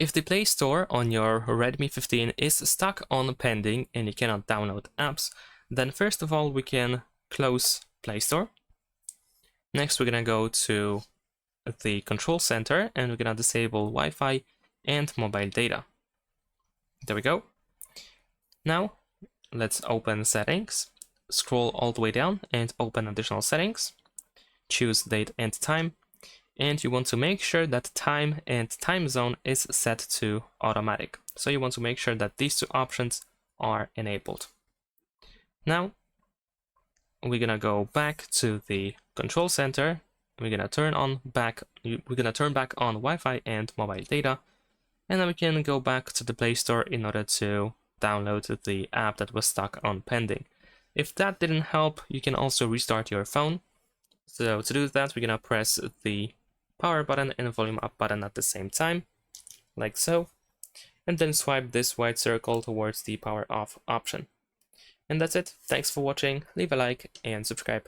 If the Play Store on your Redmi 15 is stuck on pending and you cannot download apps, then first of all we can close Play Store. Next we're gonna go to the control center and we're gonna disable Wi-Fi and mobile data. There we go. Now let's open settings, scroll all the way down and open additional settings, choose date and time, and you want to make sure that time and time zone is set to automatic. So you want to make sure that these two options are enabled. Now we're gonna go back to the control center. We're gonna turn back on Wi-Fi and mobile data, and then we can go back to the Play Store in order to download the app that was stuck on pending. If that didn't help, you can also restart your phone. So to do that, we're gonna press the power button and volume up button at the same time, like so, and then swipe this white circle towards the power off option. And that's it. Thanks for watching, leave a like and subscribe.